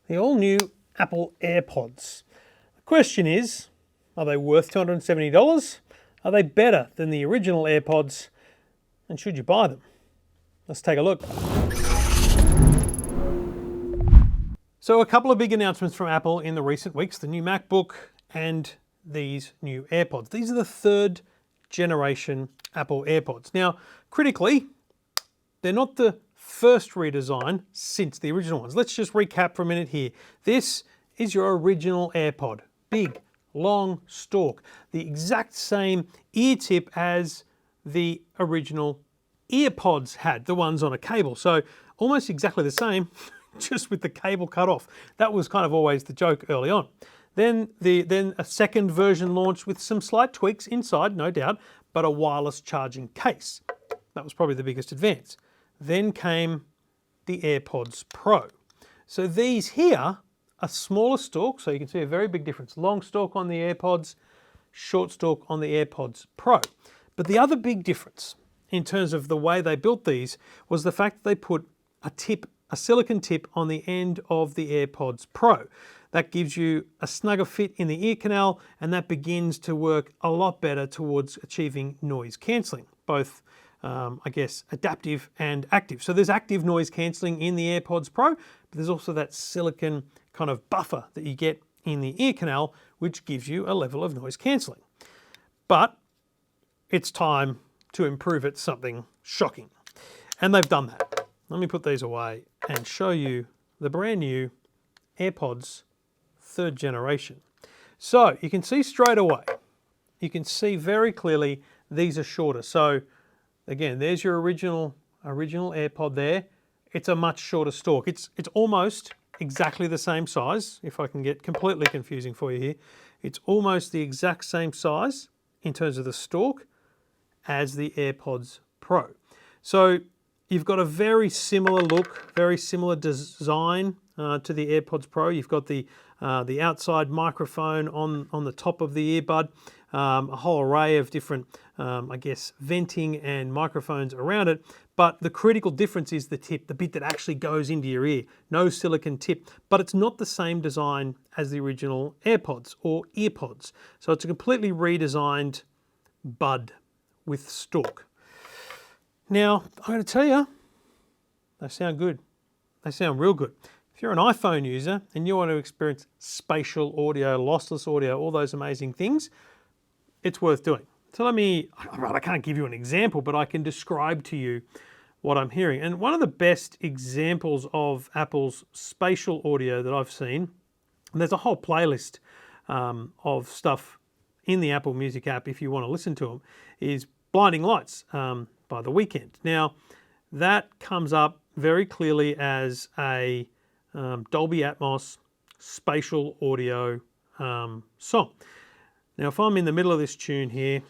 the all-new Apple AirPods. The question is, are they worth $270? Are they better than the original AirPods? And should you buy them? Let's take a look. So a couple of big announcements from Apple in the recent weeks, the new MacBook and these new AirPods. These are the third generation Apple AirPods. Now, critically, they're not the first redesign since the original ones. Let's just recap for a minute here. This is your original AirPod. Big, long stalk. The exact same ear tip as the original EarPods had, the ones on a cable. So almost exactly the same, just with the cable cut off. That was kind of always the joke early on. Then a second version launched with some slight tweaks inside, no doubt, but a wireless charging case. That was probably the biggest advance. Then came the AirPods Pro. So these here are smaller stalk, so you can see a very big difference. Long stalk on the AirPods, short stalk on the AirPods Pro. But the other big difference in terms of the way they built these was the fact that they put a silicone tip on the end of the AirPods Pro. That gives you a snugger fit in the ear canal, and that begins to work a lot better towards achieving noise cancelling, both I guess adaptive and active. So there's active noise cancelling in the AirPods Pro, but there's also that silicone kind of buffer that you get in the ear canal, which gives you a level of noise cancelling. But it's time to improve it something shocking. And they've done that. Let me put these away and show you the brand new AirPods third generation. So you can see straight away, you can see very clearly these are shorter. So again, there's your original AirPod there. It's a much shorter stalk. It's almost exactly the same size, if I can get completely confusing for you here. It's almost the exact same size in terms of the stalk as the AirPods Pro. So you've got a very similar look, very similar design to the AirPods Pro. You've got the outside microphone on the top of the earbud, a whole array of different, I guess, venting and microphones around it. But the critical difference is the tip, the bit that actually goes into your ear. No silicone tip, but it's not the same design as the original AirPods or EarPods. So it's a completely redesigned bud with stalk. Now, I'm going to tell you, they sound good. They sound real good. If you're an iPhone user and you want to experience spatial audio, lossless audio, all those amazing things, it's worth doing. So I can't give you an example, but I can describe to you what I'm hearing. And one of the best examples of Apple's spatial audio that I've seen, and there's a whole playlist of stuff in the Apple Music app if you want to listen to them, is Blinding Lights by The Weeknd. Now, that comes up very clearly as a Dolby Atmos spatial audio song. Now, if I'm in the middle of this tune here,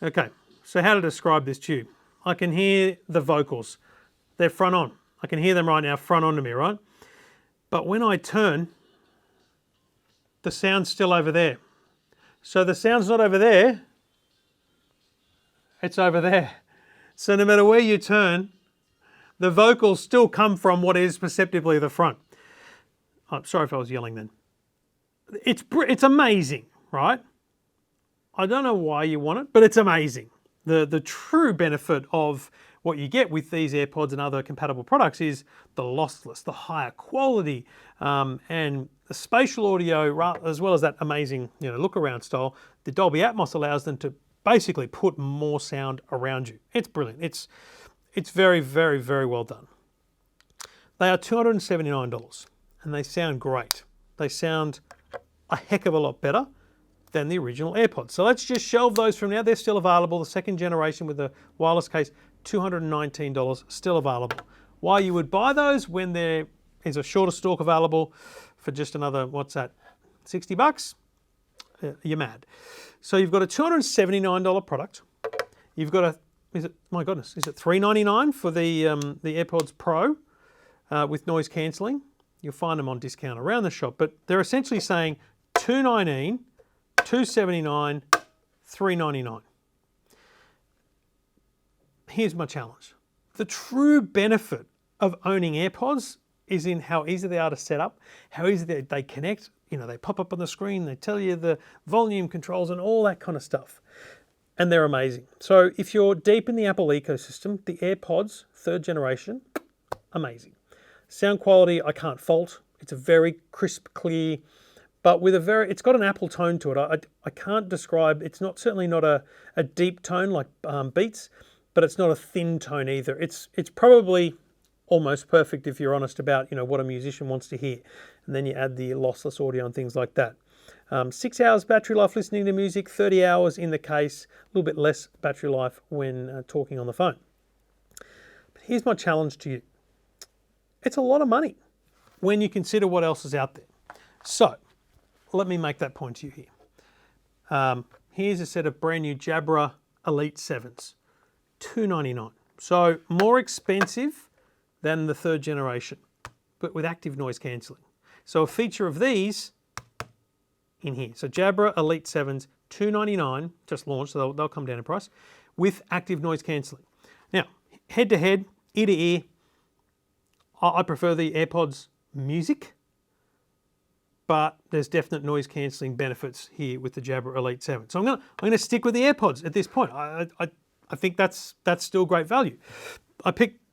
okay, so how to describe this tune? I can hear the vocals. They're front on. I can hear them right now front on to me, right? But when I turn, the sound's still over there. So the sound's not over there, it's over there. So no matter where you turn, the vocals still come from what is perceptibly the front. I'm sorry if I was yelling then. It's amazing, right? I don't know why you want it, but it's amazing. The true benefit of what you get with these AirPods and other compatible products is the lossless, the higher quality, and the spatial audio, as well as that amazing look around style. The Dolby Atmos allows them to basically put more sound around you. It's brilliant. It's very, very, very well done. They are $279 and they sound great. They sound a heck of a lot better than the original AirPods. So let's just shelve those from now. They're still available. The second generation with the wireless case, $219, still available. Why you would buy those when there is a shorter stalk available for just another, what's that, 60 bucks? You're mad. So you've got a $279 product. You've got my goodness, is it $399 for the AirPods Pro with noise cancelling? You'll find them on discount around the shop, but they're essentially saying $219, $279, $399. Here's my challenge. The true benefit of owning AirPods is in how easy they are to set up, how easy they connect. You know, they pop up on the screen, they tell you the volume controls and all that kind of stuff. And they're amazing. So if you're deep in the Apple ecosystem, the AirPods, 3rd generation, amazing. Sound quality, I can't fault. It's a very crisp, clear, but with it's got an Apple tone to it. I can't describe, it's certainly not a deep tone like Beats, but it's not a thin tone either. It's probably almost perfect if you're honest about, what a musician wants to hear. And then you add the lossless audio and things like that. 6 hours battery life listening to music, 30 hours in the case, a little bit less battery life when talking on the phone. But here's my challenge to you. It's a lot of money when you consider what else is out there. So let me make that point to you here. Here's a set of brand new Jabra Elite 7s, $299. So more expensive than the 3rd generation, but with active noise cancelling. So a feature of these in here. So Jabra Elite 7s, $299, just launched, so they'll come down in price, with active noise cancelling. Now, head to head, ear to ear, I prefer the AirPods Music, but there's definite noise cancelling benefits here with the Jabra Elite 7. So I'm going to stick with the AirPods at this point. I think that's still great value. I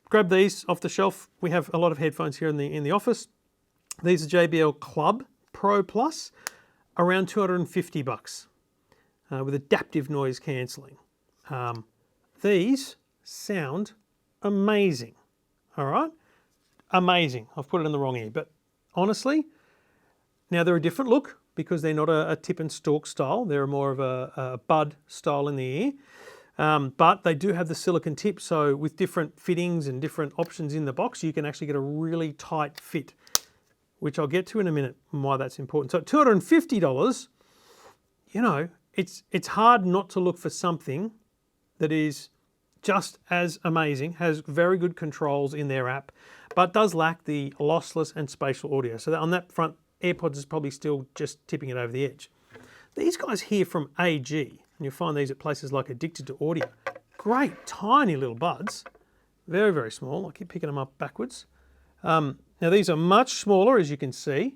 grabbed these off the shelf. We have a lot of headphones here in the office. These are JBL Club Pro Plus, around $250 with adaptive noise cancelling. These sound amazing. All right, amazing. I've put it in the wrong ear, but honestly, now they're a different look because they're not a tip and stalk style. They're more of a bud style in the ear. But they do have the silicone tip, so with different fittings and different options in the box, you can actually get a really tight fit, which I'll get to in a minute and why that's important. So $250, it's hard not to look for something that is just as amazing, has very good controls in their app, but does lack the lossless and spatial audio. So on that front, AirPods is probably still just tipping it over the edge. These guys here from AG, and you'll find these at places like Addicted to Audio. Great, tiny little buds. Very, very small. I keep picking them up backwards. Now these are much smaller, as you can see.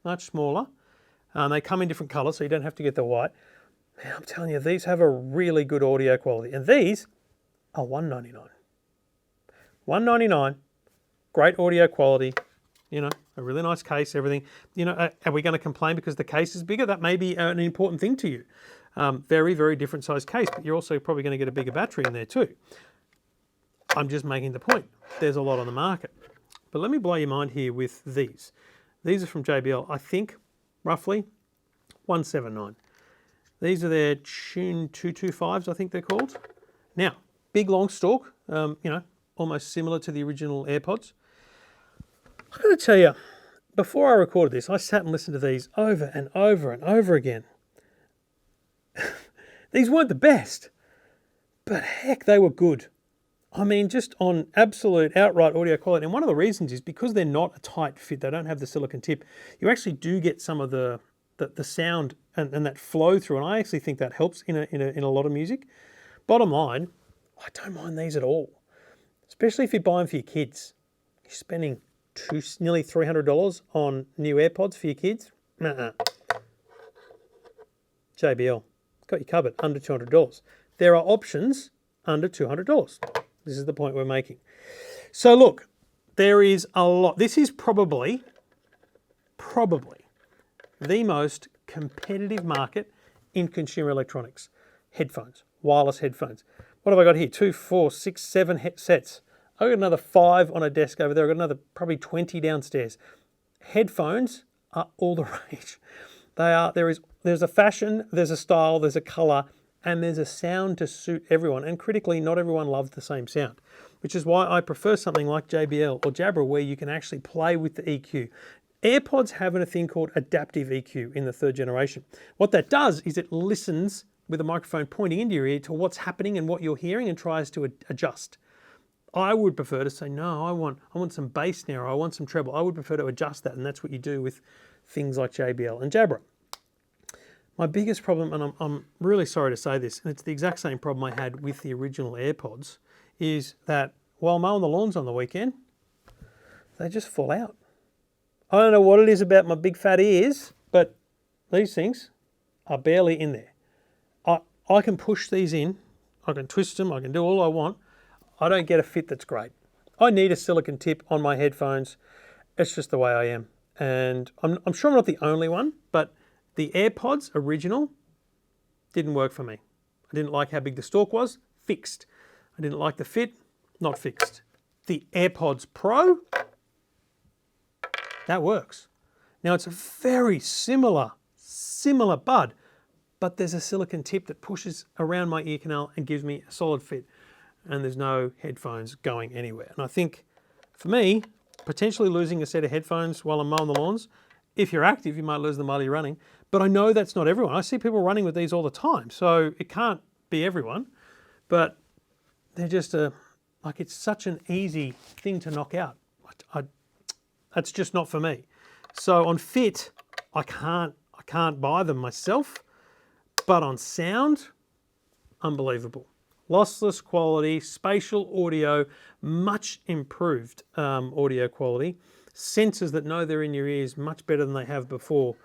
Much smaller. They come in different colours, so you don't have to get the white. Man, I'm telling you, these have a really good audio quality. And these are $199. $199. Great audio quality. A really nice case, everything. Are we going to complain because the case is bigger? That may be an important thing to you. Very, very different size case, but you're also probably going to get a bigger battery in there too. I'm just making the point. There's a lot on the market. But let me blow your mind here with these. These are from JBL, I think, roughly $179. These are their Tune 225s, I think they're called. Now, big long stalk, almost similar to the original AirPods. I've got to tell you, before I recorded this, I sat and listened to these over and over and over again. These weren't the best, but heck, they were good. I mean, just on absolute outright audio quality. And one of the reasons is because they're not a tight fit, they don't have the silicone tip, you actually do get some of the sound and that flow through. And I actually think that helps in a lot of music. Bottom line, I don't mind these at all, especially if you're buying for your kids. You're spending nearly $300 on new AirPods for your kids. JBL, got you covered, under $200. There are options under $200. This is the point we're making. So look, there is a lot. This is probably the most competitive market in consumer electronics. Headphones, wireless headphones. What have I got here? 2, 4, 6, 7 sets. I've got another 5 on a desk over there. I've got another probably 20 downstairs. Headphones are all the rage. There's a fashion, there's a style, there's a color, and there's a sound to suit everyone. And critically, not everyone loves the same sound, which is why I prefer something like JBL or Jabra, where you can actually play with the EQ. AirPods have a thing called adaptive EQ in the 3rd generation. What that does is it listens with a microphone pointing into your ear to what's happening and what you're hearing and tries to adjust. I would prefer to say, no, I want some bass now, or I want some treble. I would prefer to adjust that, and that's what you do with things like JBL and Jabra. My biggest problem, and I'm really sorry to say this, and it's the exact same problem I had with the original AirPods, is that while mowing the lawns on the weekend, they just fall out. I don't know what it is about my big fat ears, but these things are barely in there. I can push these in, I can twist them, I can do all I want. I don't get a fit that's great. I need a silicone tip on my headphones. It's just the way I am. And I'm sure I'm not the only one, but the AirPods original didn't work for me. I didn't like how big the stalk was, fixed. I didn't like the fit, not fixed. The AirPods Pro, that works. Now it's a very similar bud, but there's a silicone tip that pushes around my ear canal and gives me a solid fit, and there's no headphones going anywhere. And I think for me, potentially losing a set of headphones while I'm mowing the lawns, if you're active, you might lose them while you're running, but I know that's not everyone. I see people running with these all the time, so it can't be everyone, but they're just like it's such an easy thing to knock out. That's just not for me. So on fit, I can't buy them myself, but on sound, unbelievable. Lossless quality, spatial audio, much improved audio quality. Sensors that know they're in your ears much better than they have before.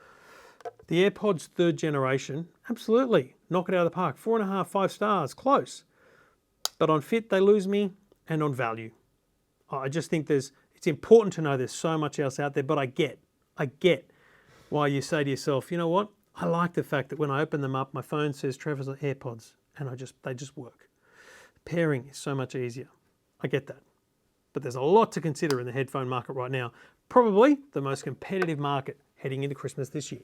The AirPods 3rd generation, absolutely, knock it out of the park. 4.5, 5 stars, close. But on fit, they lose me, and on value. I just think it's important to know there's so much else out there, but I get why you say to yourself, you know what? I like the fact that when I open them up, my phone says Trevor's AirPods, and they just work. Pairing is so much easier. I get that. But there's a lot to consider in the headphone market right now. Probably the most competitive market heading into Christmas this year.